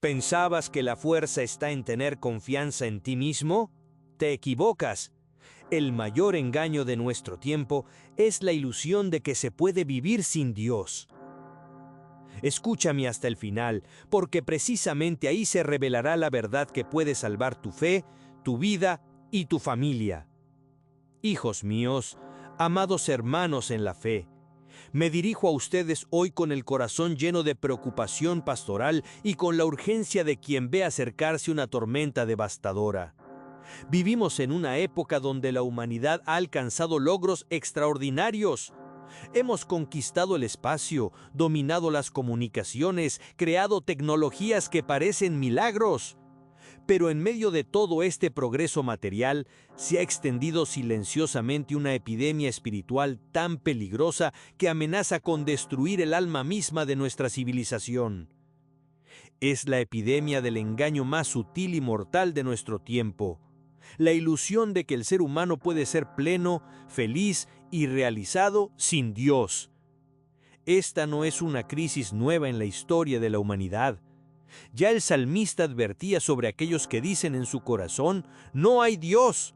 ¿Pensabas que la fuerza está en tener confianza en ti mismo? Te equivocas. El mayor engaño de nuestro tiempo es la ilusión de que se puede vivir sin Dios. Escúchame hasta el final, porque precisamente ahí se revelará la verdad que puede salvar tu fe, tu vida y tu familia. Hijos míos, amados hermanos en la fe, me dirijo a ustedes hoy con el corazón lleno de preocupación pastoral y con la urgencia de quien ve acercarse una tormenta devastadora. Vivimos en una época donde la humanidad ha alcanzado logros extraordinarios. Hemos conquistado el espacio, dominado las comunicaciones, creado tecnologías que parecen milagros. Pero en medio de todo este progreso material, se ha extendido silenciosamente una epidemia espiritual tan peligrosa que amenaza con destruir el alma misma de nuestra civilización. Es la epidemia del engaño más sutil y mortal de nuestro tiempo. La ilusión de que el ser humano puede ser pleno, feliz y realizado sin Dios. Esta no es una crisis nueva en la historia de la humanidad. Ya el salmista advertía sobre aquellos que dicen en su corazón, no hay Dios.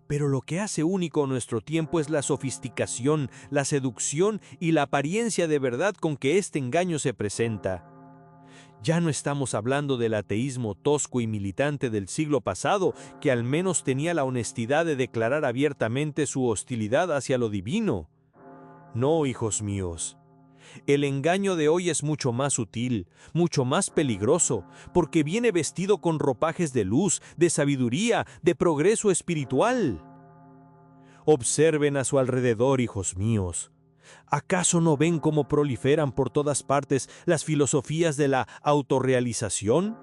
Pero lo que hace único nuestro tiempo es la sofisticación, la seducción y la apariencia de verdad con que este engaño se presenta. Ya no estamos hablando del ateísmo tosco y militante del siglo pasado, que al menos tenía la honestidad de declarar abiertamente su hostilidad hacia lo divino. No, hijos míos. El engaño de hoy es mucho más sutil, mucho más peligroso, porque viene vestido con ropajes de luz, de sabiduría, de progreso espiritual. Observen a su alrededor, hijos míos. ¿Acaso no ven cómo proliferan por todas partes las filosofías de la autorrealización?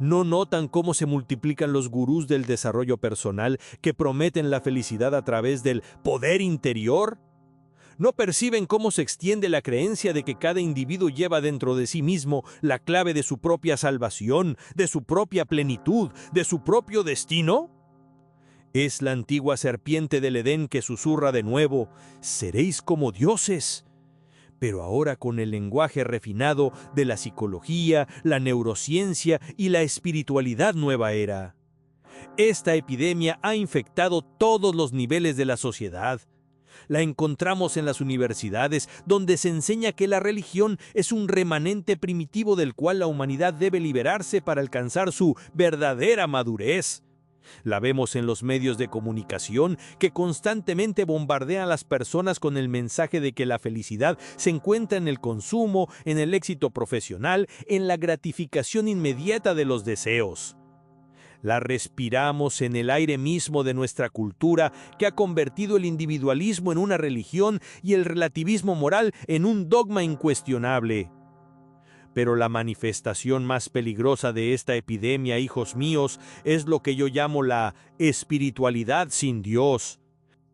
¿No notan cómo se multiplican los gurús del desarrollo personal que prometen la felicidad a través del poder interior? ¿No perciben cómo se extiende la creencia de que cada individuo lleva dentro de sí mismo la clave de su propia salvación, de su propia plenitud, de su propio destino? Es la antigua serpiente del Edén que susurra de nuevo, seréis como dioses. Pero ahora con el lenguaje refinado de la psicología, la neurociencia y la espiritualidad nueva era. Esta epidemia ha infectado todos los niveles de la sociedad. La encontramos en las universidades, donde se enseña que la religión es un remanente primitivo del cual la humanidad debe liberarse para alcanzar su verdadera madurez. La vemos en los medios de comunicación que constantemente bombardean a las personas con el mensaje de que la felicidad se encuentra en el consumo, en el éxito profesional, en la gratificación inmediata de los deseos. La respiramos en el aire mismo de nuestra cultura, que ha convertido el individualismo en una religión y el relativismo moral en un dogma incuestionable. Pero la manifestación más peligrosa de esta epidemia, hijos míos, es lo que yo llamo la espiritualidad sin Dios.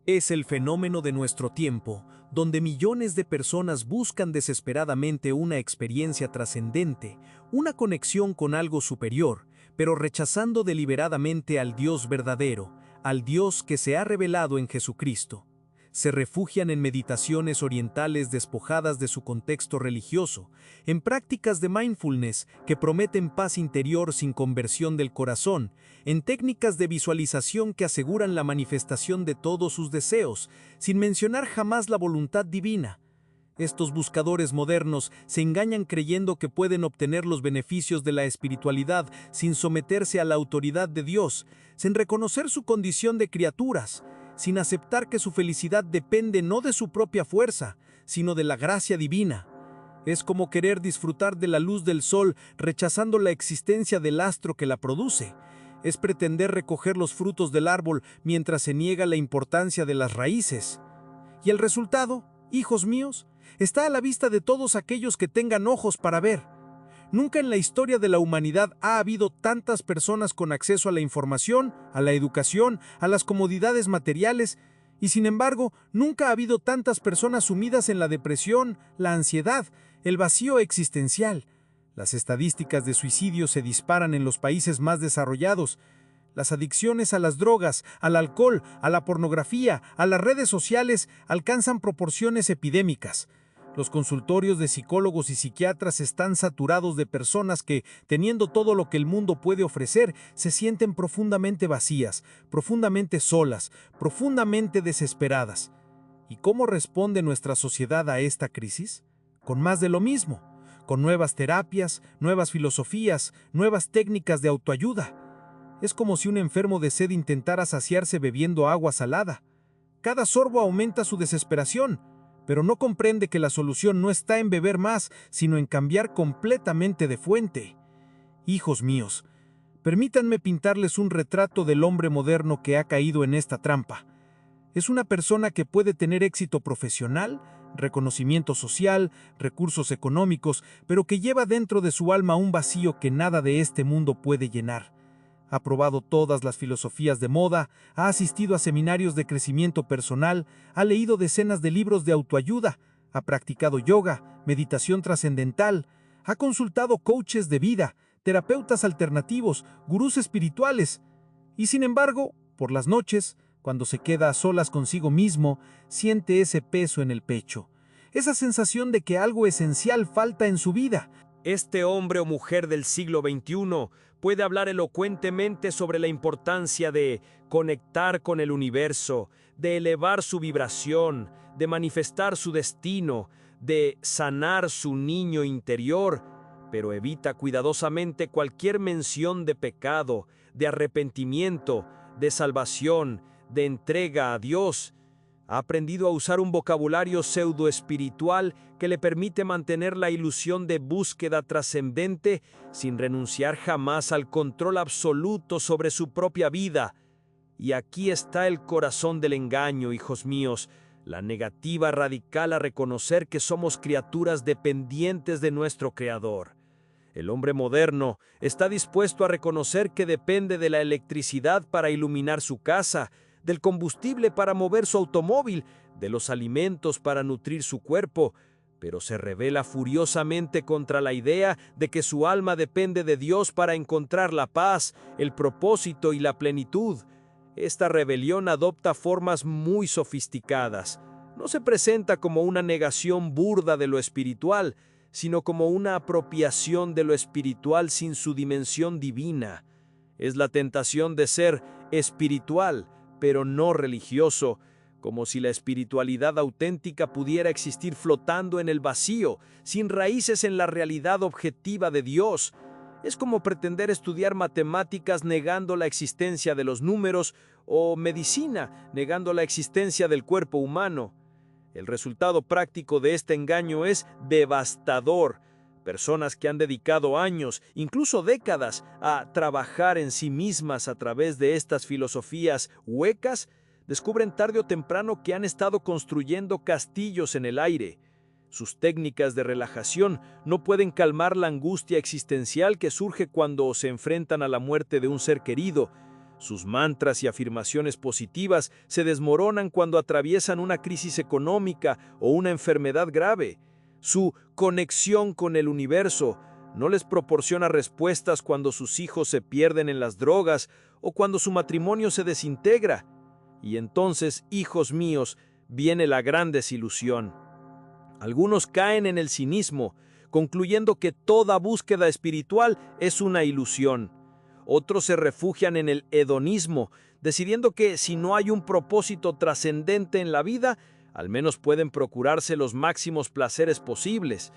Es el fenómeno de nuestro tiempo, donde millones de personas buscan desesperadamente una experiencia trascendente, una conexión con algo superior, pero rechazando deliberadamente al Dios verdadero, al Dios que se ha revelado en Jesucristo. Se refugian en meditaciones orientales despojadas de su contexto religioso, en prácticas de mindfulness que prometen paz interior sin conversión del corazón, en técnicas de visualización que aseguran la manifestación de todos sus deseos, sin mencionar jamás la voluntad divina. Estos buscadores modernos se engañan creyendo que pueden obtener los beneficios de la espiritualidad sin someterse a la autoridad de Dios, sin reconocer su condición de criaturas, sin aceptar que su felicidad depende no de su propia fuerza, sino de la gracia divina. Es como querer disfrutar de la luz del sol rechazando la existencia del astro que la produce. Es pretender recoger los frutos del árbol mientras se niega la importancia de las raíces. Y el resultado, hijos míos, está a la vista de todos aquellos que tengan ojos para ver. Nunca en la historia de la humanidad ha habido tantas personas con acceso a la información, a la educación, a las comodidades materiales, y sin embargo, nunca ha habido tantas personas sumidas en la depresión, la ansiedad, el vacío existencial. Las estadísticas de suicidio se disparan en los países más desarrollados. Las adicciones a las drogas, al alcohol, a la pornografía, a las redes sociales alcanzan proporciones epidémicas. Los consultorios de psicólogos y psiquiatras están saturados de personas que, teniendo todo lo que el mundo puede ofrecer, se sienten profundamente vacías, profundamente solas, profundamente desesperadas. ¿Y cómo responde nuestra sociedad a esta crisis? Con más de lo mismo, con nuevas terapias, nuevas filosofías, nuevas técnicas de autoayuda. Es como si un enfermo de sed intentara saciarse bebiendo agua salada. Cada sorbo aumenta su desesperación, pero no comprende que la solución no está en beber más, sino en cambiar completamente de fuente. Hijos míos, permítanme pintarles un retrato del hombre moderno que ha caído en esta trampa. Es una persona que puede tener éxito profesional, reconocimiento social, recursos económicos, pero que lleva dentro de su alma un vacío que nada de este mundo puede llenar. Ha probado todas las filosofías de moda, ha asistido a seminarios de crecimiento personal, ha leído decenas de libros de autoayuda, ha practicado yoga, meditación trascendental, ha consultado coaches de vida, terapeutas alternativos, gurús espirituales. Y sin embargo, por las noches, cuando se queda a solas consigo mismo, siente ese peso en el pecho, esa sensación de que algo esencial falta en su vida. Este hombre o mujer del siglo XXI puede hablar elocuentemente sobre la importancia de conectar con el universo, de elevar su vibración, de manifestar su destino, de sanar su niño interior, pero evita cuidadosamente cualquier mención de pecado, de arrepentimiento, de salvación, de entrega a Dios. Ha aprendido a usar un vocabulario pseudoespiritual que le permite mantener la ilusión de búsqueda trascendente sin renunciar jamás al control absoluto sobre su propia vida. Y aquí está el corazón del engaño, hijos míos, la negativa radical a reconocer que somos criaturas dependientes de nuestro Creador. El hombre moderno está dispuesto a reconocer que depende de la electricidad para iluminar su casa, del combustible para mover su automóvil, de los alimentos para nutrir su cuerpo, pero se rebela furiosamente contra la idea de que su alma depende de Dios para encontrar la paz, el propósito y la plenitud. Esta rebelión adopta formas muy sofisticadas. No se presenta como una negación burda de lo espiritual, sino como una apropiación de lo espiritual sin su dimensión divina. Es la tentación de ser espiritual, pero no religioso, como si la espiritualidad auténtica pudiera existir flotando en el vacío, sin raíces en la realidad objetiva de Dios. Es como pretender estudiar matemáticas negando la existencia de los números o medicina negando la existencia del cuerpo humano. El resultado práctico de este engaño es devastador. Personas que han dedicado años, incluso décadas, a trabajar en sí mismas a través de estas filosofías huecas, descubren tarde o temprano que han estado construyendo castillos en el aire. Sus técnicas de relajación no pueden calmar la angustia existencial que surge cuando se enfrentan a la muerte de un ser querido. Sus mantras y afirmaciones positivas se desmoronan cuando atraviesan una crisis económica o una enfermedad grave. Su conexión con el universo no les proporciona respuestas cuando sus hijos se pierden en las drogas o cuando su matrimonio se desintegra. Y entonces, hijos míos, viene la gran desilusión. Algunos caen en el cinismo, concluyendo que toda búsqueda espiritual es una ilusión. Otros se refugian en el hedonismo, decidiendo que si no hay un propósito trascendente en la vida, al menos pueden procurarse los máximos placeres posibles.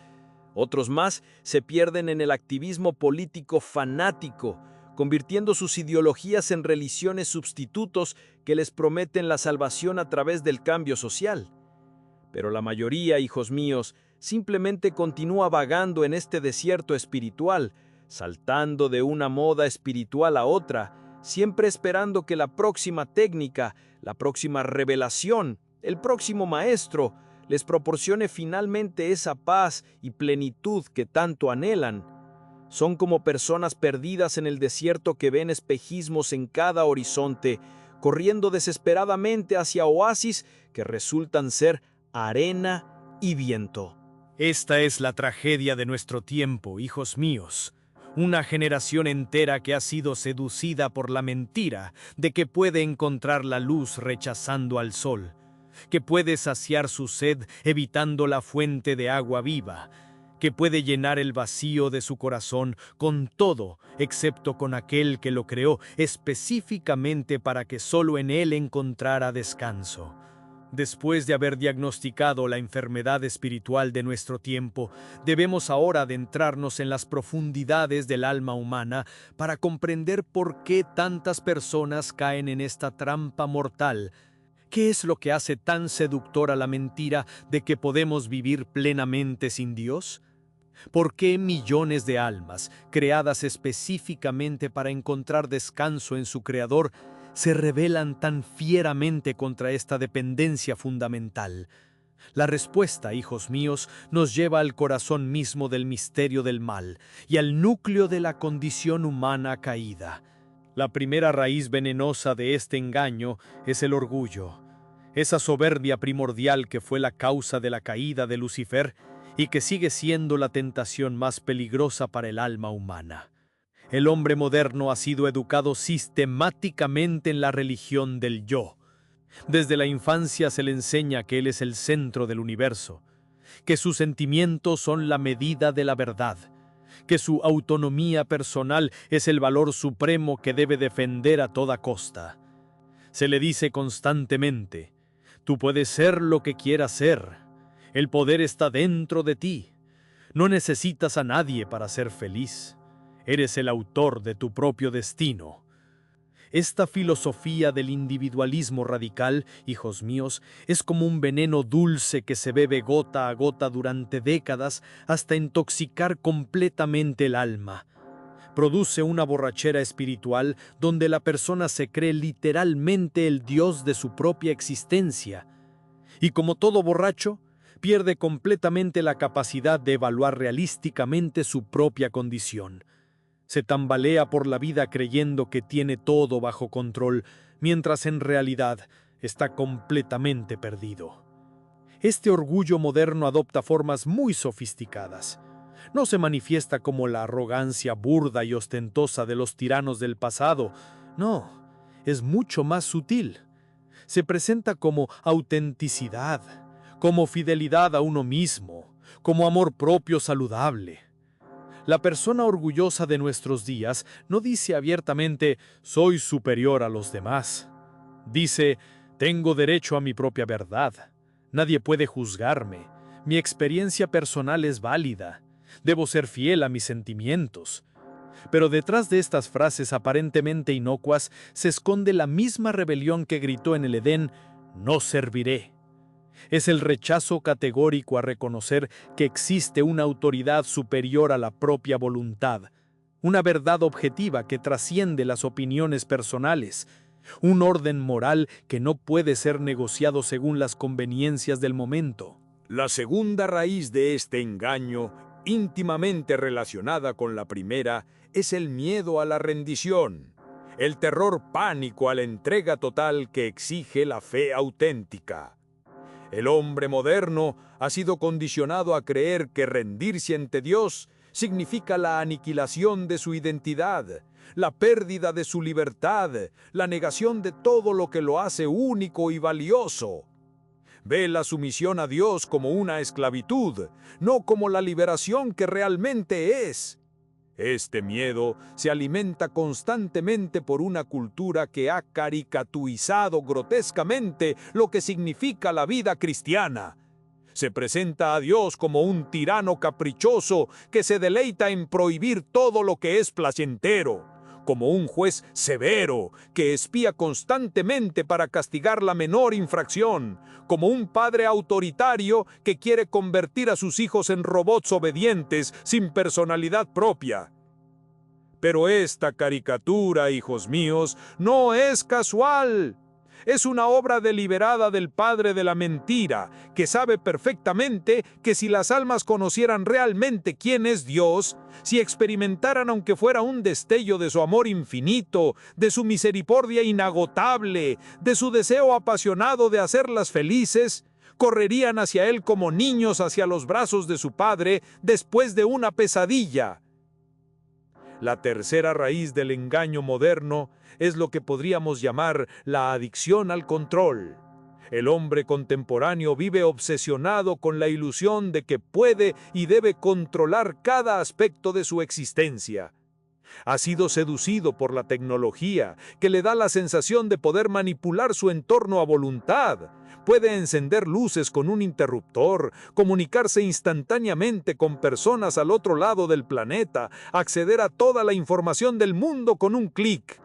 Otros más se pierden en el activismo político fanático, convirtiendo sus ideologías en religiones sustitutos que les prometen la salvación a través del cambio social. Pero la mayoría, hijos míos, simplemente continúa vagando en este desierto espiritual, saltando de una moda espiritual a otra, siempre esperando que la próxima técnica, la próxima revelación, el próximo maestro, les proporcione finalmente esa paz y plenitud que tanto anhelan. Son como personas perdidas en el desierto que ven espejismos en cada horizonte, corriendo desesperadamente hacia oasis que resultan ser arena y viento. Esta es la tragedia de nuestro tiempo, hijos míos. Una generación entera que ha sido seducida por la mentira de que puede encontrar la luz rechazando al sol. que puede saciar su sed evitando la fuente de agua viva, que puede llenar el vacío de su corazón con todo, excepto con aquel que lo creó específicamente para que solo en él encontrara descanso. Después de haber diagnosticado la enfermedad espiritual de nuestro tiempo, debemos ahora adentrarnos en las profundidades del alma humana para comprender por qué tantas personas caen en esta trampa mortal. ¿Qué es lo que hace tan seductora la mentira de que podemos vivir plenamente sin Dios? ¿Por qué millones de almas, creadas específicamente para encontrar descanso en su Creador, se rebelan tan fieramente contra esta dependencia fundamental? La respuesta, hijos míos, nos lleva al corazón mismo del misterio del mal y al núcleo de la condición humana caída. La primera raíz venenosa de este engaño es el orgullo, esa soberbia primordial que fue la causa de la caída de Lucifer y que sigue siendo la tentación más peligrosa para el alma humana. El hombre moderno ha sido educado sistemáticamente en la religión del yo. Desde la infancia se le enseña que él es el centro del universo, que sus sentimientos son la medida de la verdad, que su autonomía personal es el valor supremo que debe defender a toda costa. Se le dice constantemente: tú puedes ser lo que quieras ser. El poder está dentro de ti. No necesitas a nadie para ser feliz. Eres el autor de tu propio destino. Esta filosofía del individualismo radical, hijos míos, es como un veneno dulce que se bebe gota a gota durante décadas hasta intoxicar completamente el alma. Produce una borrachera espiritual donde la persona se cree literalmente el dios de su propia existencia. Y como todo borracho, pierde completamente la capacidad de evaluar realísticamente su propia condición. Se tambalea por la vida creyendo que tiene todo bajo control, mientras en realidad está completamente perdido. Este orgullo moderno adopta formas muy sofisticadas. No se manifiesta como la arrogancia burda y ostentosa de los tiranos del pasado. No, es mucho más sutil. Se presenta como autenticidad, como fidelidad a uno mismo, como amor propio saludable. La persona orgullosa de nuestros días no dice abiertamente: soy superior a los demás. Dice: tengo derecho a mi propia verdad. Nadie puede juzgarme. Mi experiencia personal es válida. Debo ser fiel a mis sentimientos. Pero detrás de estas frases aparentemente inocuas se esconde la misma rebelión que gritó en el Edén: no serviré. Es el rechazo categórico a reconocer que existe una autoridad superior a la propia voluntad, una verdad objetiva que trasciende las opiniones personales, un orden moral que no puede ser negociado según las conveniencias del momento. La segunda raíz de este engaño, íntimamente relacionada con la primera, es el miedo a la rendición, el terror pánico a la entrega total que exige la fe auténtica. El hombre moderno ha sido condicionado a creer que rendirse ante Dios significa la aniquilación de su identidad, la pérdida de su libertad, la negación de todo lo que lo hace único y valioso. Ve la sumisión a Dios como una esclavitud, no como la liberación que realmente es. Este miedo se alimenta constantemente por una cultura que ha caricaturizado grotescamente lo que significa la vida cristiana. Se presenta a Dios como un tirano caprichoso que se deleita en prohibir todo lo que es placentero, como un juez severo que espía constantemente para castigar la menor infracción, como un padre autoritario que quiere convertir a sus hijos en robots obedientes sin personalidad propia. Pero esta caricatura, hijos míos, no es casual. Es una obra deliberada del padre de la mentira, que sabe perfectamente que si las almas conocieran realmente quién es Dios, si experimentaran aunque fuera un destello de su amor infinito, de su misericordia inagotable, de su deseo apasionado de hacerlas felices, correrían hacia él como niños hacia los brazos de su padre después de una pesadilla. La tercera raíz del engaño moderno es lo que podríamos llamar la adicción al control. El hombre contemporáneo vive obsesionado con la ilusión de que puede y debe controlar cada aspecto de su existencia. Ha sido seducido por la tecnología, que le da la sensación de poder manipular su entorno a voluntad. Puede encender luces con un interruptor, comunicarse instantáneamente con personas al otro lado del planeta, acceder a toda la información del mundo con un clic.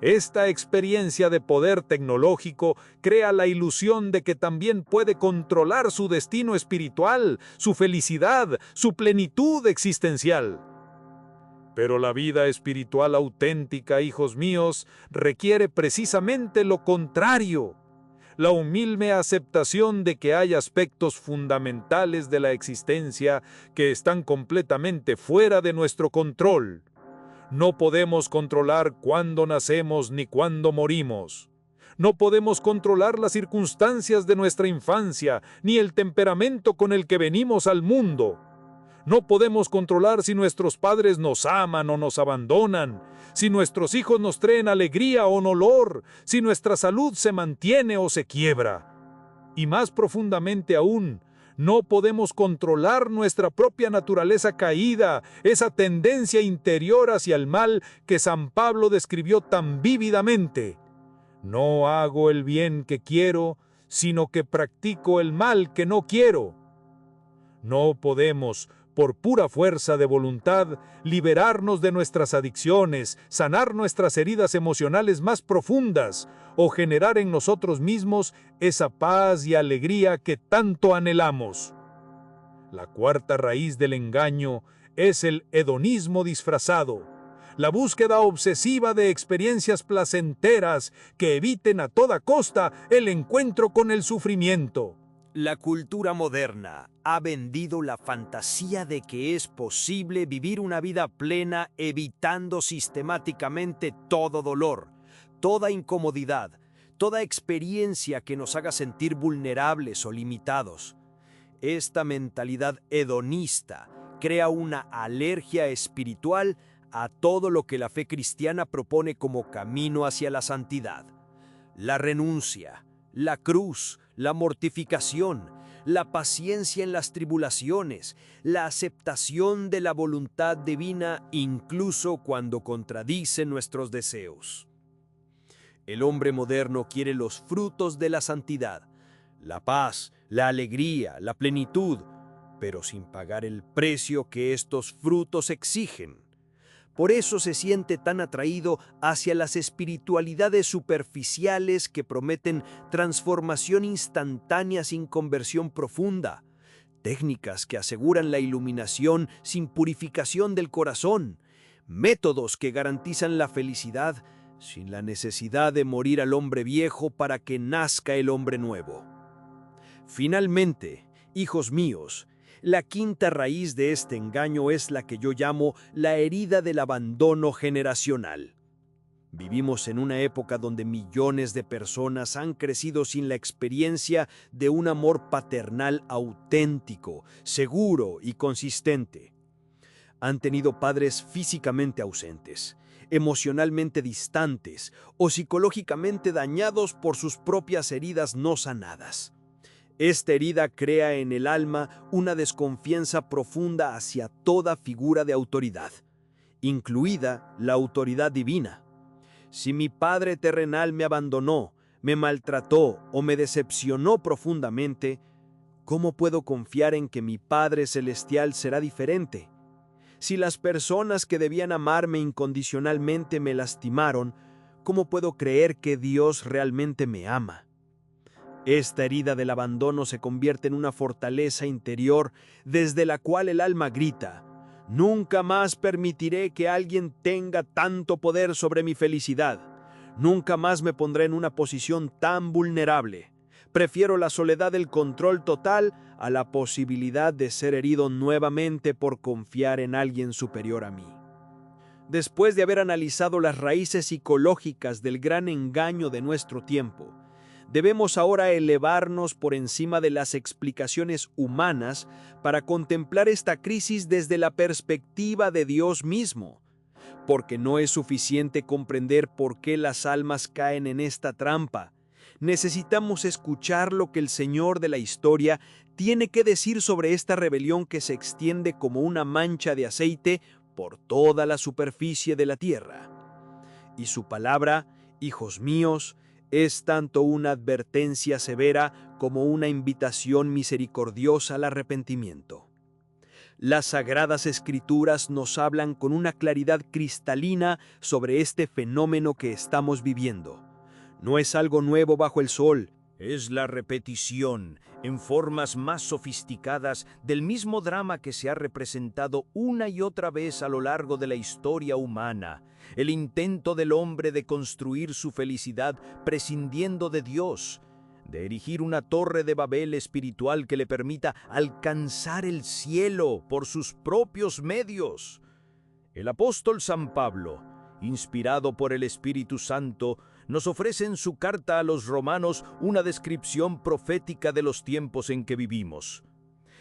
Esta experiencia de poder tecnológico crea la ilusión de que también puede controlar su destino espiritual, su felicidad, su plenitud existencial. Pero la vida espiritual auténtica, hijos míos, requiere precisamente lo contrario: la humilde aceptación de que hay aspectos fundamentales de la existencia que están completamente fuera de nuestro control. No podemos controlar cuándo nacemos ni cuándo morimos. No podemos controlar las circunstancias de nuestra infancia, ni el temperamento con el que venimos al mundo. No podemos controlar si nuestros padres nos aman o nos abandonan, si nuestros hijos nos traen alegría o dolor, si nuestra salud se mantiene o se quiebra. Y más profundamente aún, no podemos controlar nuestra propia naturaleza caída, esa tendencia interior hacia el mal que San Pablo describió tan vívidamente. No hago el bien que quiero, sino que practico el mal que no quiero. No podemos, por pura fuerza de voluntad, liberarnos de nuestras adicciones, sanar nuestras heridas emocionales más profundas o generar en nosotros mismos esa paz y alegría que tanto anhelamos. La cuarta raíz del engaño es el hedonismo disfrazado, la búsqueda obsesiva de experiencias placenteras que eviten a toda costa el encuentro con el sufrimiento. La cultura moderna ha vendido la fantasía de que es posible vivir una vida plena evitando sistemáticamente todo dolor, toda incomodidad, toda experiencia que nos haga sentir vulnerables o limitados. Esta mentalidad hedonista crea una alergia espiritual a todo lo que la fe cristiana propone como camino hacia la santidad. La renuncia, la cruz, la mortificación, la paciencia en las tribulaciones, la aceptación de la voluntad divina incluso cuando contradicen nuestros deseos. El hombre moderno quiere los frutos de la santidad, la paz, la alegría, la plenitud, pero sin pagar el precio que estos frutos exigen. Por eso se siente tan atraído hacia las espiritualidades superficiales que prometen transformación instantánea sin conversión profunda, técnicas que aseguran la iluminación sin purificación del corazón, métodos que garantizan la felicidad sin la necesidad de morir al hombre viejo para que nazca el hombre nuevo. Finalmente, hijos míos, la quinta raíz de este engaño es la que yo llamo la herida del abandono generacional. Vivimos en una época donde millones de personas han crecido sin la experiencia de un amor paternal auténtico, seguro y consistente. Han tenido padres físicamente ausentes, emocionalmente distantes o psicológicamente dañados por sus propias heridas no sanadas. Esta herida crea en el alma una desconfianza profunda hacia toda figura de autoridad, incluida la autoridad divina. Si mi padre terrenal me abandonó, me maltrató o me decepcionó profundamente, ¿cómo puedo confiar en que mi Padre Celestial será diferente? Si las personas que debían amarme incondicionalmente me lastimaron, ¿cómo puedo creer que Dios realmente me ama? Esta herida del abandono se convierte en una fortaleza interior desde la cual el alma grita: nunca más permitiré que alguien tenga tanto poder sobre mi felicidad. Nunca más me pondré en una posición tan vulnerable. Prefiero la soledad del control total a la posibilidad de ser herido nuevamente por confiar en alguien superior a mí. Después de haber analizado las raíces psicológicas del gran engaño de nuestro tiempo, debemos ahora elevarnos por encima de las explicaciones humanas para contemplar esta crisis desde la perspectiva de Dios mismo, porque no es suficiente comprender por qué las almas caen en esta trampa, Necesitamos escuchar lo que el Señor de la historia tiene que decir sobre esta rebelión que se extiende como una mancha de aceite por toda la superficie de la tierra. Y su palabra, hijos míos, es tanto una advertencia severa como una invitación misericordiosa al arrepentimiento. Las Sagradas Escrituras nos hablan con una claridad cristalina sobre este fenómeno que estamos viviendo. No es algo nuevo bajo el sol. Es la repetición, en formas más sofisticadas, del mismo drama que se ha representado una y otra vez a lo largo de la historia humana. El intento del hombre de construir su felicidad prescindiendo de Dios, de erigir una torre de Babel espiritual que le permita alcanzar el cielo por sus propios medios. El apóstol San Pablo, inspirado por el Espíritu Santo, nos ofrece en su carta a los romanos una descripción profética de los tiempos en que vivimos.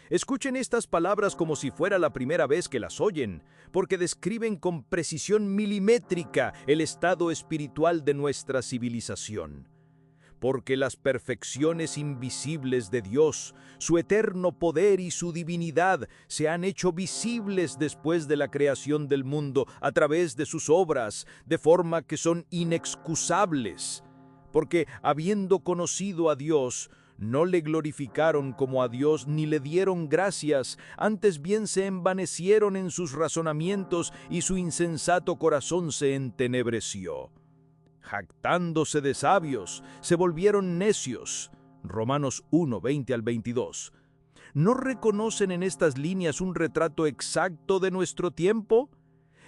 Escuchen estas palabras como si fuera la primera vez que las oyen, porque describen con precisión milimétrica el estado espiritual de nuestra civilización. Porque las perfecciones invisibles de Dios, su eterno poder y su divinidad se han hecho visibles después de la creación del mundo a través de sus obras, de forma que son inexcusables. Porque habiendo conocido a Dios, no le glorificaron como a Dios ni le dieron gracias, antes bien se envanecieron en sus razonamientos y su insensato corazón se entenebreció. Jactándose de sabios, se volvieron necios. Romanos 1, 20 al 22. ¿No reconocen en estas líneas un retrato exacto de nuestro tiempo?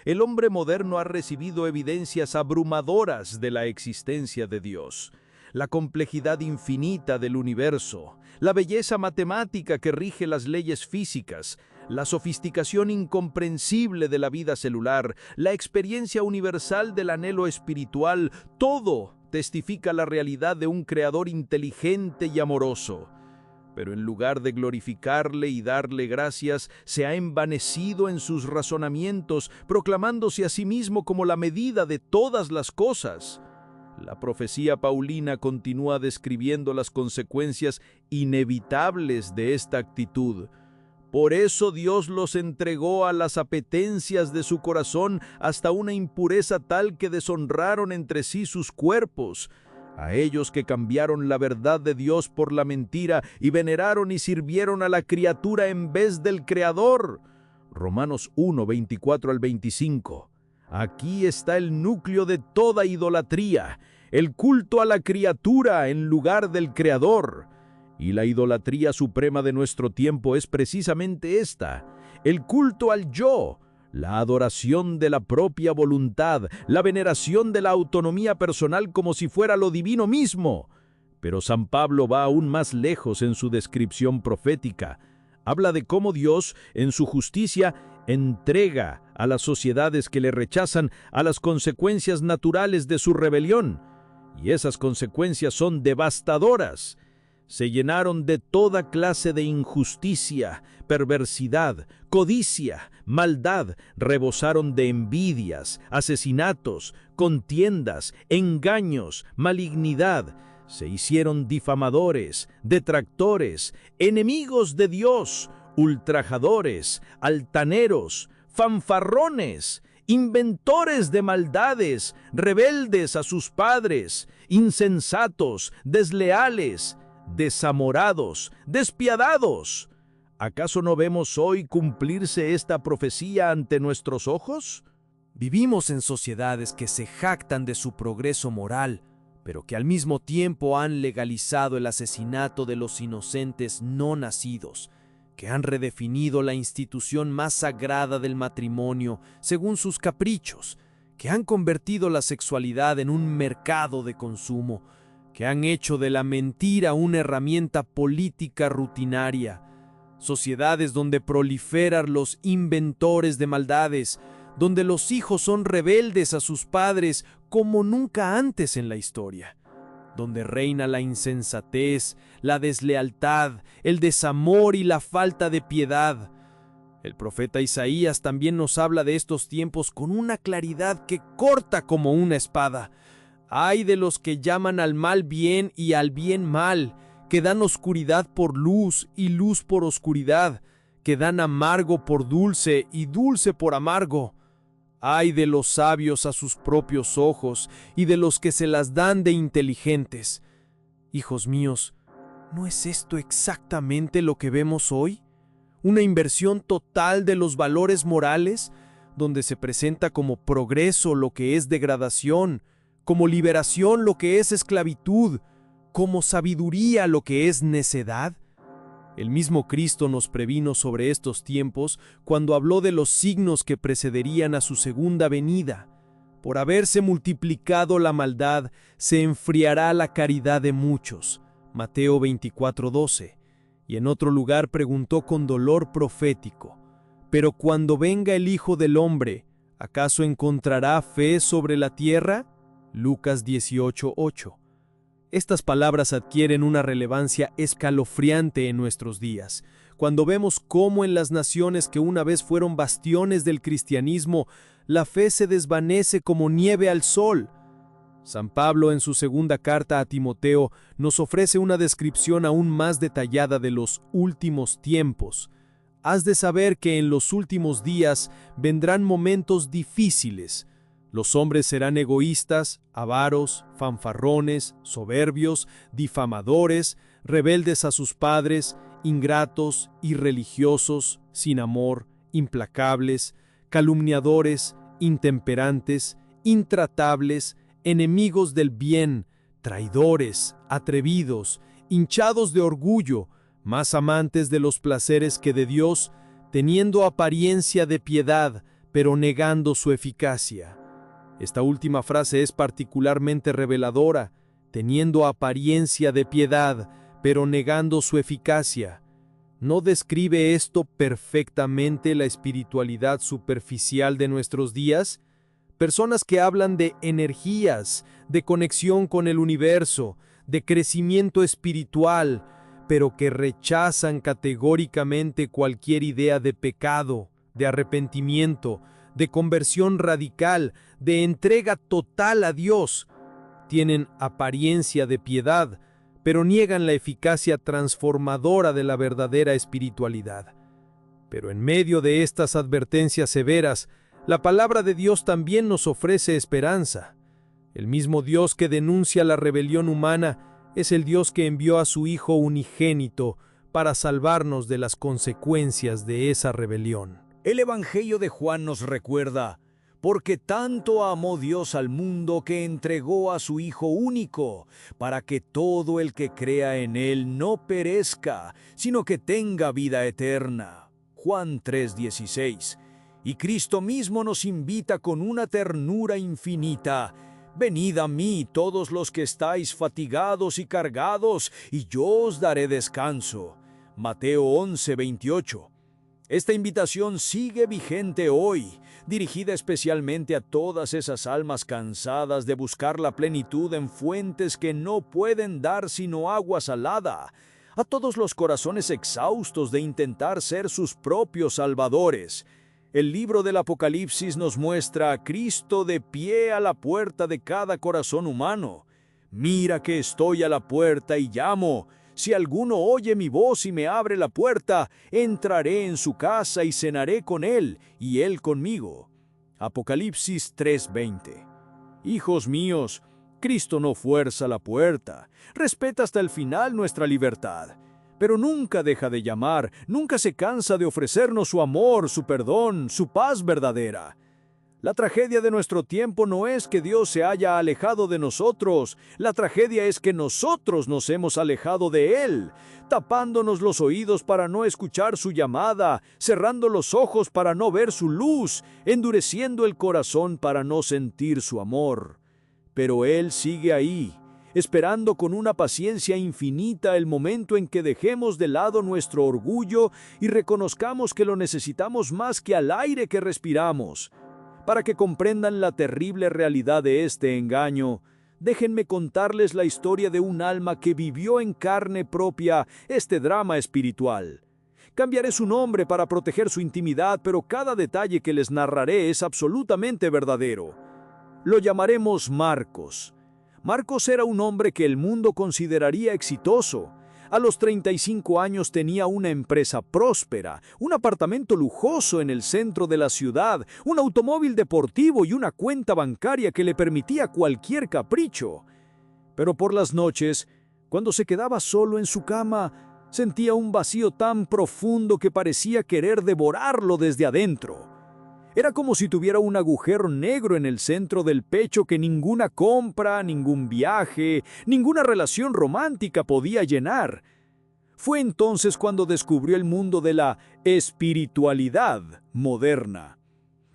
El hombre moderno ha recibido evidencias abrumadoras de la existencia de Dios. La complejidad infinita del universo, la belleza matemática que rige las leyes físicas, la sofisticación incomprensible de la vida celular, la experiencia universal del anhelo espiritual, todo testifica la realidad de un creador inteligente y amoroso. Pero en lugar de glorificarle y darle gracias, se ha envanecido en sus razonamientos, proclamándose a sí mismo como la medida de todas las cosas. La profecía paulina continúa describiendo las consecuencias inevitables de esta actitud. Por eso Dios los entregó a las apetencias de su corazón hasta una impureza tal que deshonraron entre sí sus cuerpos. A ellos que cambiaron la verdad de Dios por la mentira y veneraron y sirvieron a la criatura en vez del Creador. Romanos 1, 24 al 25. Aquí está el núcleo de toda idolatría, el culto a la criatura en lugar del Creador. Y la idolatría suprema de nuestro tiempo es precisamente esta, el culto al yo, la adoración de la propia voluntad, la veneración de la autonomía personal como si fuera lo divino mismo. Pero San Pablo va aún más lejos en su descripción profética. Habla de cómo Dios, en su justicia, entrega a las sociedades que le rechazan a las consecuencias naturales de su rebelión. Y esas consecuencias son devastadoras. Se llenaron de toda clase de injusticia, perversidad, codicia, maldad, rebosaron de envidias, asesinatos, contiendas, engaños, malignidad. Se hicieron difamadores, detractores, enemigos de Dios, ultrajadores, altaneros, fanfarrones, inventores de maldades, rebeldes a sus padres, insensatos, desleales, desamorados, despiadados. ¿Acaso no vemos hoy cumplirse esta profecía ante nuestros ojos? Vivimos en sociedades que se jactan de su progreso moral, pero que al mismo tiempo han legalizado el asesinato de los inocentes no nacidos, que han redefinido la institución más sagrada del matrimonio según sus caprichos, que han convertido la sexualidad en un mercado de consumo, que han hecho de la mentira una herramienta política rutinaria, sociedades donde proliferan los inventores de maldades, donde los hijos son rebeldes a sus padres como nunca antes en la historia, donde reina la insensatez, la deslealtad, el desamor y la falta de piedad. El profeta Isaías también nos habla de estos tiempos con una claridad que corta como una espada. Ay de los que llaman al mal bien y al bien mal, que dan oscuridad por luz y luz por oscuridad, que dan amargo por dulce y dulce por amargo. Ay de los sabios a sus propios ojos y de los que se las dan de inteligentes. Hijos míos, ¿no es esto exactamente lo que vemos hoy? Una inversión total de los valores morales, donde se presenta como progreso lo que es degradación, como liberación lo que es esclavitud, como sabiduría lo que es necedad. El mismo Cristo nos previno sobre estos tiempos cuando habló de los signos que precederían a su segunda venida. Por haberse multiplicado la maldad, se enfriará la caridad de muchos. Mateo 24:12. Y en otro lugar preguntó con dolor profético: «Pero cuando venga el Hijo del Hombre, ¿acaso encontrará fe sobre la tierra?». Lucas 18:8. Estas palabras adquieren una relevancia escalofriante en nuestros días, cuando vemos cómo en las naciones que una vez fueron bastiones del cristianismo, la fe se desvanece como nieve al sol. San Pablo, en su segunda carta a Timoteo, nos ofrece una descripción aún más detallada de los últimos tiempos. Has de saber que en los últimos días vendrán momentos difíciles. Los hombres serán egoístas, avaros, fanfarrones, soberbios, difamadores, rebeldes a sus padres, ingratos, irreligiosos, sin amor, implacables, calumniadores, intemperantes, intratables, enemigos del bien, traidores, atrevidos, hinchados de orgullo, más amantes de los placeres que de Dios, teniendo apariencia de piedad, pero negando su eficacia. Esta última frase es particularmente reveladora, teniendo apariencia de piedad, pero negando su eficacia. ¿No describe esto perfectamente la espiritualidad superficial de nuestros días? Personas que hablan de energías, de conexión con el universo, de crecimiento espiritual, pero que rechazan categóricamente cualquier idea de pecado, de arrepentimiento, de conversión radical, de entrega total a Dios. Tienen apariencia de piedad, pero niegan la eficacia transformadora de la verdadera espiritualidad. Pero en medio de estas advertencias severas, la palabra de Dios también nos ofrece esperanza. El mismo Dios que denuncia la rebelión humana es el Dios que envió a su Hijo unigénito para salvarnos de las consecuencias de esa rebelión. El Evangelio de Juan nos recuerda: porque tanto amó Dios al mundo que entregó a su Hijo único, para que todo el que crea en Él no perezca, sino que tenga vida eterna. Juan 3:16. Y Cristo mismo nos invita con una ternura infinita: venid a mí todos los que estáis fatigados y cargados, y yo os daré descanso. Mateo 11:28. Esta invitación sigue vigente hoy, dirigida especialmente a todas esas almas cansadas de buscar la plenitud en fuentes que no pueden dar sino agua salada, a todos los corazones exhaustos de intentar ser sus propios salvadores. El libro del Apocalipsis nos muestra a Cristo de pie a la puerta de cada corazón humano. Mira que estoy a la puerta y llamo. Si alguno oye mi voz y me abre la puerta, entraré en su casa y cenaré con él, y él conmigo. Apocalipsis 3:20. Hijos míos, Cristo no fuerza la puerta, respeta hasta el final nuestra libertad, pero nunca deja de llamar, nunca se cansa de ofrecernos su amor, su perdón, su paz verdadera. La tragedia de nuestro tiempo no es que Dios se haya alejado de nosotros, la tragedia es que nosotros nos hemos alejado de Él, tapándonos los oídos para no escuchar su llamada, cerrando los ojos para no ver su luz, endureciendo el corazón para no sentir su amor. Pero Él sigue ahí, esperando con una paciencia infinita el momento en que dejemos de lado nuestro orgullo y reconozcamos que lo necesitamos más que al aire que respiramos. Para que comprendan la terrible realidad de este engaño, déjenme contarles la historia de un alma que vivió en carne propia este drama espiritual. Cambiaré su nombre para proteger su intimidad, pero cada detalle que les narraré es absolutamente verdadero. Lo llamaremos Marcos. Marcos era un hombre que el mundo consideraría exitoso. A los 35 años tenía una empresa próspera, un apartamento lujoso en el centro de la ciudad, un automóvil deportivo y una cuenta bancaria que le permitía cualquier capricho. Pero por las noches, cuando se quedaba solo en su cama, sentía un vacío tan profundo que parecía querer devorarlo desde adentro. Era como si tuviera un agujero negro en el centro del pecho que ninguna compra, ningún viaje, ninguna relación romántica podía llenar. Fue entonces cuando descubrió el mundo de la espiritualidad moderna.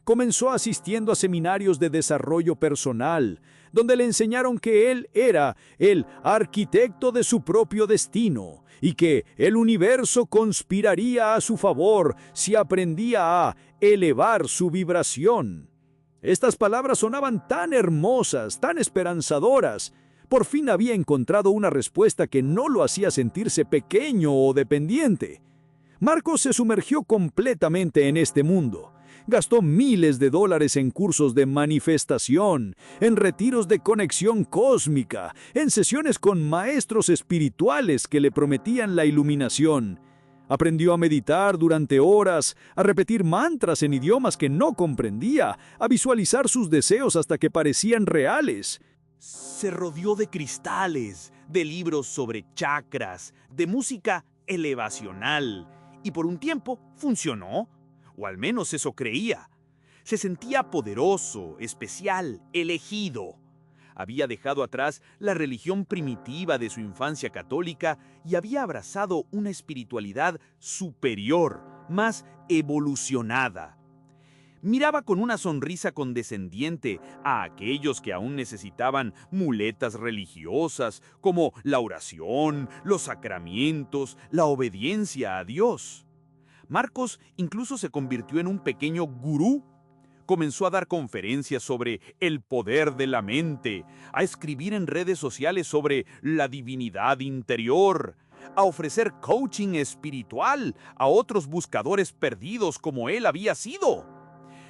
Comenzó asistiendo a seminarios de desarrollo personal, donde le enseñaron que él era el arquitecto de su propio destino y que el universo conspiraría a su favor si aprendía a elevar su vibración. Estas palabras sonaban tan hermosas, tan esperanzadoras. Por fin había encontrado una respuesta que no lo hacía sentirse pequeño o dependiente. Marcos se sumergió completamente en este mundo. Gastó miles de dólares en cursos de manifestación, en retiros de conexión cósmica, en sesiones con maestros espirituales que le prometían la iluminación. Aprendió a meditar durante horas, a repetir mantras en idiomas que no comprendía, a visualizar sus deseos hasta que parecían reales. Se rodeó de cristales, de libros sobre chakras, de música elevacional, y por un tiempo funcionó. O al menos eso creía. Se sentía poderoso, especial, elegido. Había dejado atrás la religión primitiva de su infancia católica y había abrazado una espiritualidad superior, más evolucionada. Miraba con una sonrisa condescendiente a aquellos que aún necesitaban muletas religiosas como la oración, los sacramentos, la obediencia a Dios. Marcos incluso se convirtió en un pequeño gurú. Comenzó a dar conferencias sobre el poder de la mente, a escribir en redes sociales sobre la divinidad interior, a ofrecer coaching espiritual a otros buscadores perdidos como él había sido.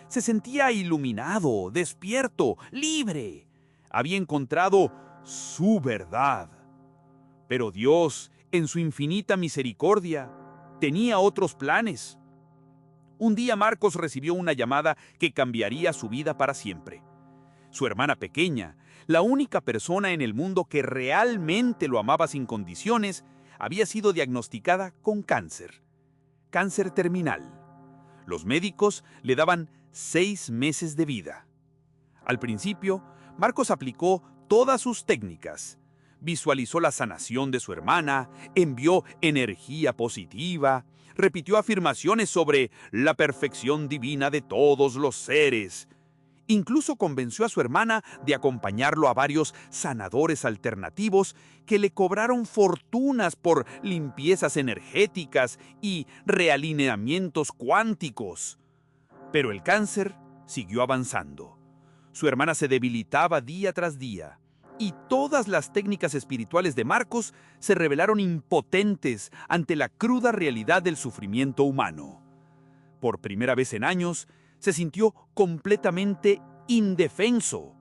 Se sentía iluminado, despierto, libre. Había encontrado su verdad. Pero Dios, en su infinita misericordia, tenía otros planes. Un día Marcos recibió una llamada que cambiaría su vida para siempre. Su hermana pequeña, la única persona en el mundo que realmente lo amaba sin condiciones, había sido diagnosticada con cáncer. Cáncer terminal. Los médicos le daban 6 meses de vida. Al principio, Marcos aplicó todas sus técnicas. Visualizó la sanación de su hermana, envió energía positiva, repitió afirmaciones sobre la perfección divina de todos los seres. Incluso convenció a su hermana de acompañarlo a varios sanadores alternativos que le cobraron fortunas por limpiezas energéticas y realineamientos cuánticos. Pero el cáncer siguió avanzando. Su hermana se debilitaba día tras día. Y todas las técnicas espirituales de Marcos se revelaron impotentes ante la cruda realidad del sufrimiento humano. Por primera vez en años, se sintió completamente indefenso.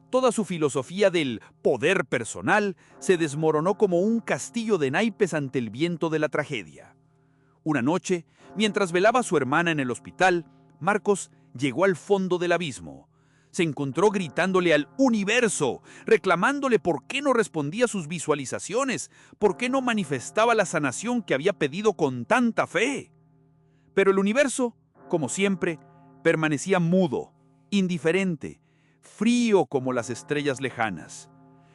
Toda su filosofía del poder personal se desmoronó como un castillo de naipes ante el viento de la tragedia. Una noche, mientras velaba a su hermana en el hospital, Marcos llegó al fondo del abismo. Se encontró gritándole al universo, reclamándole por qué no respondía a sus visualizaciones, por qué no manifestaba la sanación que había pedido con tanta fe. Pero el universo, como siempre, permanecía mudo, indiferente, frío como las estrellas lejanas.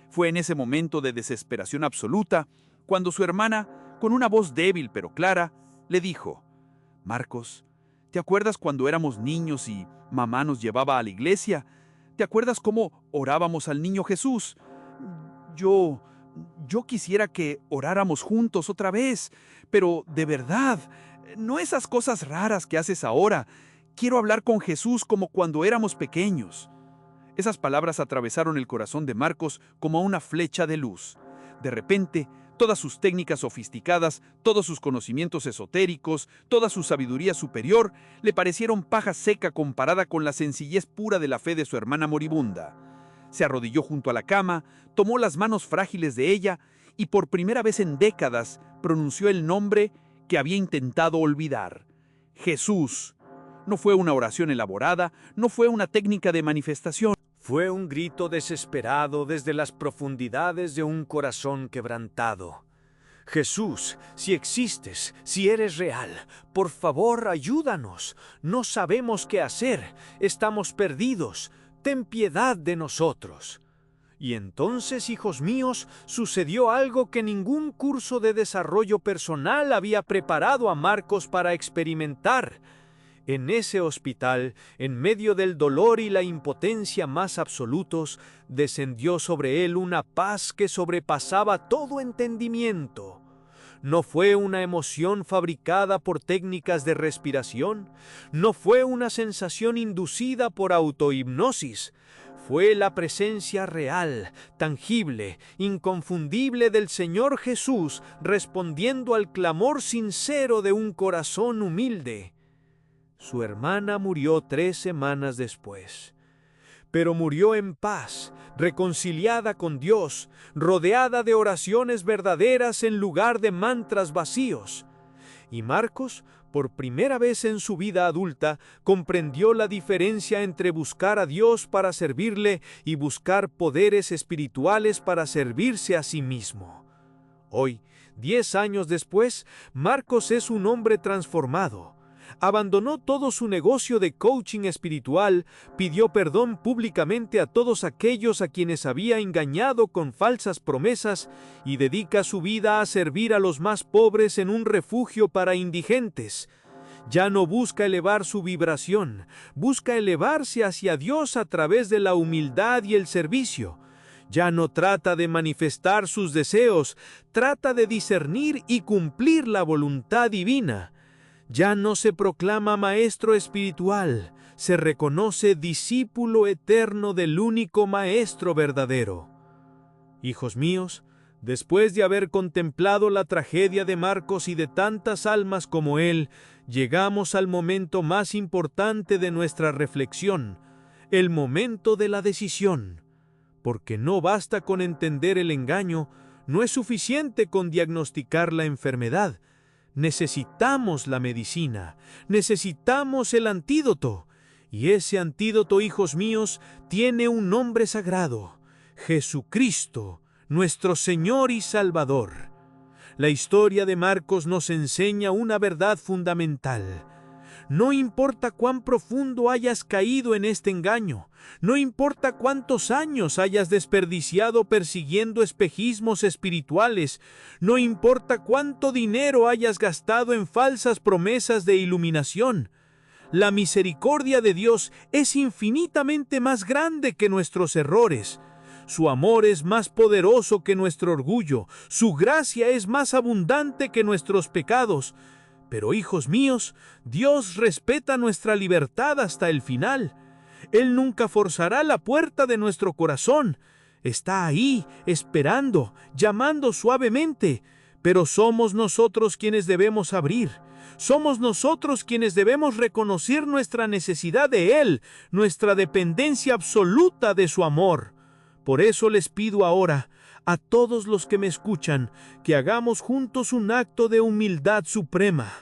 Fue en ese momento de desesperación absoluta cuando su hermana, con una voz débil pero clara, le dijo: «Marcos, ¿te acuerdas cuando éramos niños y mamá nos llevaba a la iglesia? ¿Te acuerdas cómo orábamos al niño Jesús? Yo quisiera que oráramos juntos otra vez, pero de verdad, no esas cosas raras que haces ahora. Quiero hablar con Jesús como cuando éramos pequeños». Esas palabras atravesaron el corazón de Marcos como una flecha de luz. De repente, todas sus técnicas sofisticadas, todos sus conocimientos esotéricos, toda su sabiduría superior, le parecieron paja seca comparada con la sencillez pura de la fe de su hermana moribunda. Se arrodilló junto a la cama, tomó las manos frágiles de ella y por primera vez en décadas pronunció el nombre que había intentado olvidar: Jesús. No fue una oración elaborada, no fue una técnica de manifestación. Fue un grito desesperado desde las profundidades de un corazón quebrantado. Jesús, si existes, si eres real, por favor ayúdanos. No sabemos qué hacer, estamos perdidos. Ten piedad de nosotros. Y entonces, hijos míos, sucedió algo que ningún curso de desarrollo personal había preparado a Marcos para experimentar. En ese hospital, en medio del dolor y la impotencia más absolutos, descendió sobre él una paz que sobrepasaba todo entendimiento. No fue una emoción fabricada por técnicas de respiración, no fue una sensación inducida por autohipnosis. Fue la presencia real, tangible, inconfundible del Señor Jesús respondiendo al clamor sincero de un corazón humilde. Su hermana murió 3 semanas después, pero murió en paz, reconciliada con Dios, rodeada de oraciones verdaderas en lugar de mantras vacíos. Y Marcos, por primera vez en su vida adulta, comprendió la diferencia entre buscar a Dios para servirle y buscar poderes espirituales para servirse a sí mismo. Hoy, 10 años después, Marcos es un hombre transformado. Abandonó todo su negocio de coaching espiritual, pidió perdón públicamente a todos aquellos a quienes había engañado con falsas promesas y dedica su vida a servir a los más pobres en un refugio para indigentes. Ya no busca elevar su vibración, busca elevarse hacia Dios a través de la humildad y el servicio. Ya no trata de manifestar sus deseos, trata de discernir y cumplir la voluntad divina. Ya no se proclama maestro espiritual, se reconoce discípulo eterno del único maestro verdadero. Hijos míos, después de haber contemplado la tragedia de Marcos y de tantas almas como él, llegamos al momento más importante de nuestra reflexión, el momento de la decisión. Porque no basta con entender el engaño, no es suficiente con diagnosticar la enfermedad. Necesitamos la medicina, necesitamos el antídoto. Y ese antídoto, hijos míos, tiene un nombre sagrado: Jesucristo, nuestro Señor y Salvador. La historia de Marcos nos enseña una verdad fundamental. No importa cuán profundo hayas caído en este engaño, no importa cuántos años hayas desperdiciado persiguiendo espejismos espirituales, no importa cuánto dinero hayas gastado en falsas promesas de iluminación. La misericordia de Dios es infinitamente más grande que nuestros errores. Su amor es más poderoso que nuestro orgullo, su gracia es más abundante que nuestros pecados. Pero, hijos míos, Dios respeta nuestra libertad hasta el final. Él nunca forzará la puerta de nuestro corazón. Está ahí, esperando, llamando suavemente. Pero somos nosotros quienes debemos abrir. Somos nosotros quienes debemos reconocer nuestra necesidad de Él, nuestra dependencia absoluta de su amor. Por eso les pido ahora, a todos los que me escuchan, que hagamos juntos un acto de humildad suprema.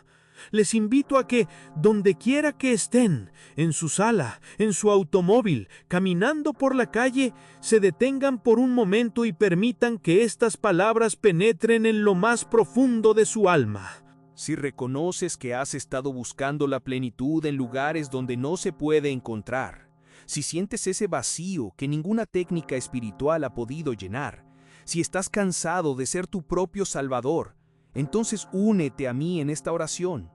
Les invito a que, donde quiera que estén, en su sala, en su automóvil, caminando por la calle, se detengan por un momento y permitan que estas palabras penetren en lo más profundo de su alma. Si reconoces que has estado buscando la plenitud en lugares donde no se puede encontrar, si sientes ese vacío que ninguna técnica espiritual ha podido llenar, si estás cansado de ser tu propio Salvador, entonces únete a mí en esta oración.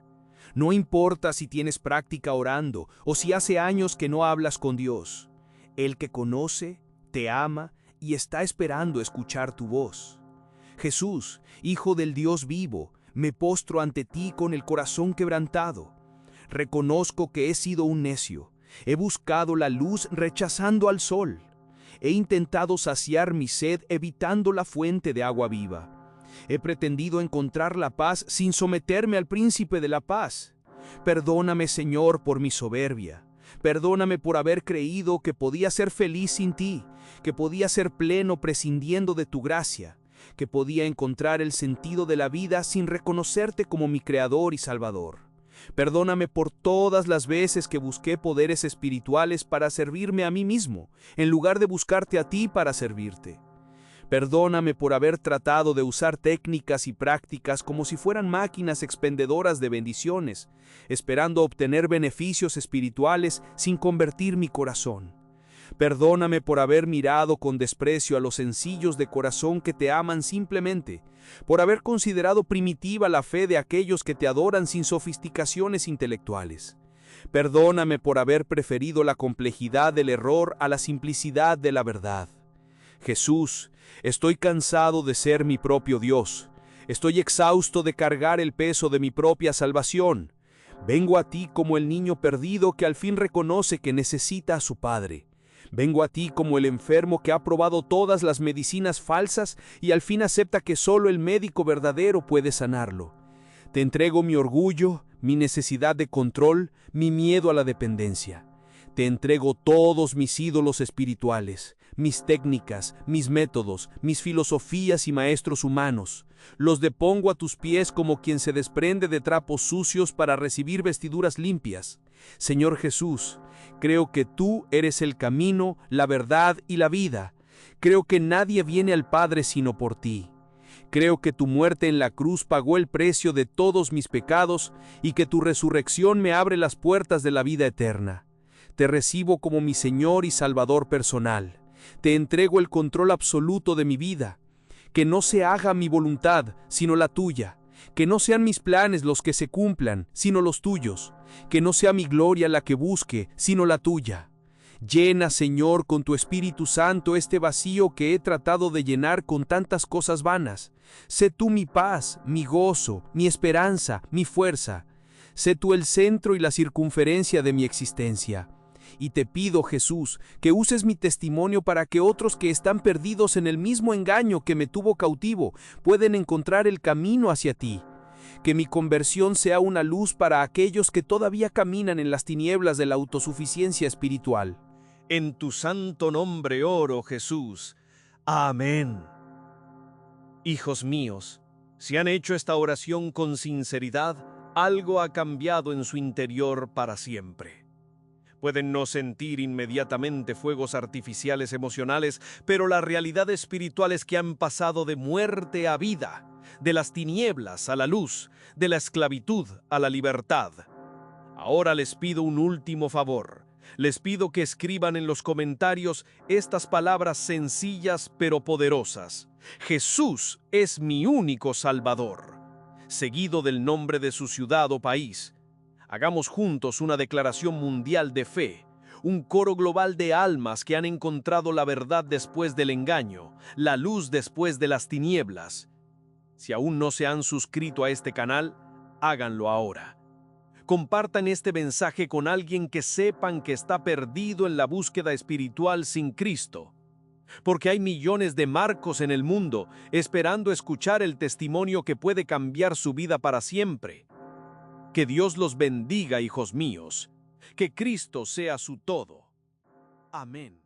No importa si tienes práctica orando o si hace años que no hablas con Dios. El que conoce, te ama y está esperando escuchar tu voz. Jesús, Hijo del Dios vivo, me postro ante ti con el corazón quebrantado. Reconozco que he sido un necio. He buscado la luz rechazando al sol. He intentado saciar mi sed evitando la fuente de agua viva. He pretendido encontrar la paz sin someterme al príncipe de la paz. Perdóname, Señor, por mi soberbia. Perdóname por haber creído que podía ser feliz sin ti, que podía ser pleno prescindiendo de tu gracia, que podía encontrar el sentido de la vida sin reconocerte como mi Creador y Salvador. Perdóname por todas las veces que busqué poderes espirituales para servirme a mí mismo, en lugar de buscarte a ti para servirte. Perdóname por haber tratado de usar técnicas y prácticas como si fueran máquinas expendedoras de bendiciones, esperando obtener beneficios espirituales sin convertir mi corazón. Perdóname por haber mirado con desprecio a los sencillos de corazón que te aman simplemente, por haber considerado primitiva la fe de aquellos que te adoran sin sofisticaciones intelectuales. Perdóname por haber preferido la complejidad del error a la simplicidad de la verdad. Jesús, estoy cansado de ser mi propio Dios. Estoy exhausto de cargar el peso de mi propia salvación. Vengo a ti como el niño perdido que al fin reconoce que necesita a su padre. Vengo a ti como el enfermo que ha probado todas las medicinas falsas y al fin acepta que solo el médico verdadero puede sanarlo. Te entrego mi orgullo, mi necesidad de control, mi miedo a la dependencia. Te entrego todos mis ídolos espirituales, mis técnicas, mis métodos, mis filosofías y maestros humanos. Los depongo a tus pies como quien se desprende de trapos sucios para recibir vestiduras limpias. Señor Jesús, creo que tú eres el camino, la verdad y la vida. Creo que nadie viene al Padre sino por ti. Creo que tu muerte en la cruz pagó el precio de todos mis pecados y que tu resurrección me abre las puertas de la vida eterna. Te recibo como mi Señor y Salvador personal. Te entrego el control absoluto de mi vida. Que no se haga mi voluntad, sino la tuya. Que no sean mis planes los que se cumplan, sino los tuyos. Que no sea mi gloria la que busque, sino la tuya. Llena, Señor, con tu Espíritu Santo este vacío que he tratado de llenar con tantas cosas vanas. Sé tú mi paz, mi gozo, mi esperanza, mi fuerza. Sé tú el centro y la circunferencia de mi existencia. Y te pido, Jesús, que uses mi testimonio para que otros que están perdidos en el mismo engaño que me tuvo cautivo puedan encontrar el camino hacia ti. Que mi conversión sea una luz para aquellos que todavía caminan en las tinieblas de la autosuficiencia espiritual. En tu santo nombre oro, Jesús. Amén. Hijos míos, si han hecho esta oración con sinceridad, algo ha cambiado en su interior para siempre. Pueden no sentir inmediatamente fuegos artificiales emocionales, pero la realidad espiritual es que han pasado de muerte a vida, de las tinieblas a la luz, de la esclavitud a la libertad. Ahora les pido un último favor. Les pido que escriban en los comentarios estas palabras sencillas pero poderosas. Jesús es mi único Salvador, seguido del nombre de su ciudad o país. Hagamos juntos una declaración mundial de fe, un coro global de almas que han encontrado la verdad después del engaño, la luz después de las tinieblas. Si aún no se han suscrito a este canal, háganlo ahora. Compartan este mensaje con alguien que sepan que está perdido en la búsqueda espiritual sin Cristo. Porque hay millones de Marcos en el mundo esperando escuchar el testimonio que puede cambiar su vida para siempre. Que Dios los bendiga, hijos míos. Que Cristo sea su todo. Amén.